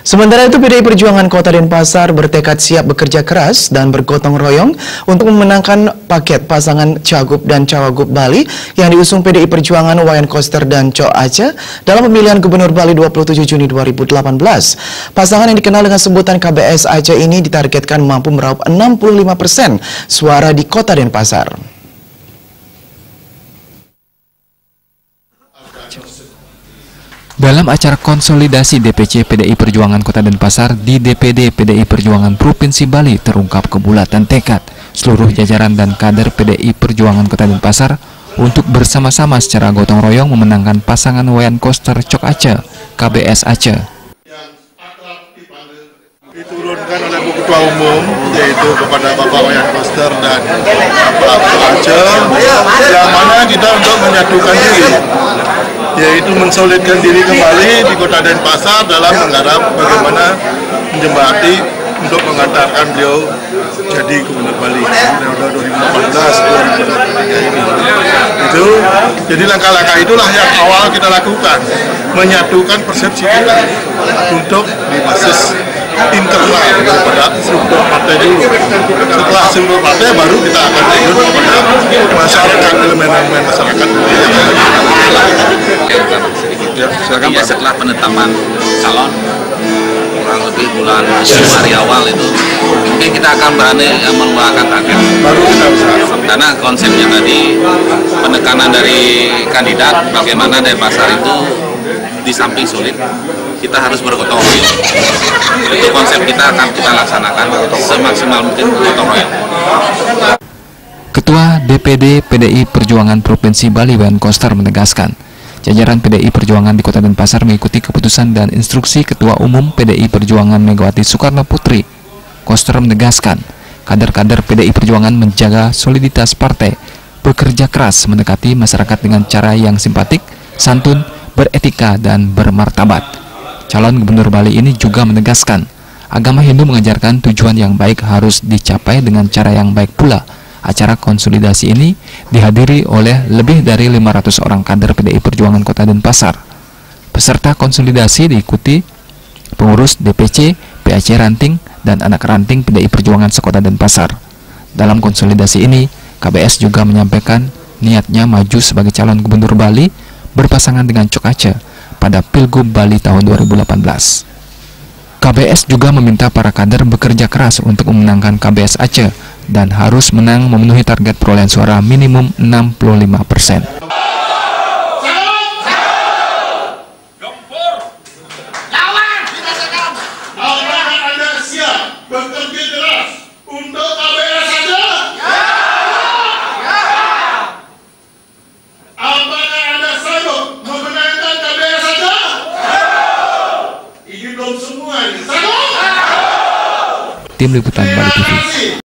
Sementara itu, PDI Perjuangan Kota Denpasar bertekad siap bekerja keras dan bergotong royong untuk memenangkan paket pasangan Cagup dan Cawagup Bali yang diusung PDI Perjuangan Wayan Koster dan Cok Aceh dalam pemilihan Gubernur Bali 27 Juni 2018. Pasangan yang dikenal dengan sebutan KBS Aceh ini ditargetkan mampu meraup 65% suara di Kota Denpasar. Dalam acara konsolidasi DPC PDI Perjuangan Kota Denpasar di DPD PDI Perjuangan Provinsi Bali terungkap kebulatan tekad seluruh jajaran dan kader PDI Perjuangan Kota Denpasar untuk bersama-sama secara gotong royong memenangkan pasangan Wayan Koster Cok Aceh KBS Aceh. Diturunkan oleh Bu Ketua Umum, yaitu kepada Bapak Wayan Koster dan Bapak Aceh, yang mana kita untuk menyatukan diri, yaitu mensolidkan diri kembali di Kota Denpasar dalam menggarap bagaimana menjembati untuk mengantarkan beliau jadi Gubernur Bali periode 2018-2023 ini. Jadi langkah-langkah itulah yang awal kita lakukan, menyatukan persepsi kita untuk di basis internal daripada struktur partai dulu. Setelah struktur partai baru kita akan lanjut kepada masyarakat, elemen-elemen masyarakat yang ya, setelah penetapan calon kurang lebih bulan Januari awal itu mungkin kita akan berani mengeluarkan target baru kita bisa, karena konsepnya tadi penekanan dari kandidat bagaimana Denpasar itu di samping sulit kita harus bergotong royong. Itu konsep kita akan kita laksanakan semaksimal mungkin gotong royong. Ketua DPD PDI Perjuangan Provinsi Bali Wayan Koster menegaskan, jajaran PDI Perjuangan di Kota Denpasar mengikuti keputusan dan instruksi Ketua Umum PDI Perjuangan Megawati Soekarno Putri. Koster menegaskan, kader-kader PDI Perjuangan menjaga soliditas partai, bekerja keras mendekati masyarakat dengan cara yang simpatik, santun, beretika, dan bermartabat. Calon Gubernur Bali ini juga menegaskan, agama Hindu mengajarkan tujuan yang baik harus dicapai dengan cara yang baik pula. Acara konsolidasi ini dihadiri oleh lebih dari 500 orang kader PDI Perjuangan Kota Denpasar. Peserta konsolidasi diikuti pengurus DPC, PAC Ranting, dan anak ranting PDI Perjuangan sekota Denpasar. Dalam konsolidasi ini, KBS juga menyampaikan niatnya maju sebagai calon Gubernur Bali berpasangan dengan Cok Aceh pada Pilgub Bali tahun 2018. KBS juga meminta para kader bekerja keras untuk memenangkan KBS Aceh dan harus menang memenuhi target perolehan suara minimum 65%. Tim Liputan Bali TV.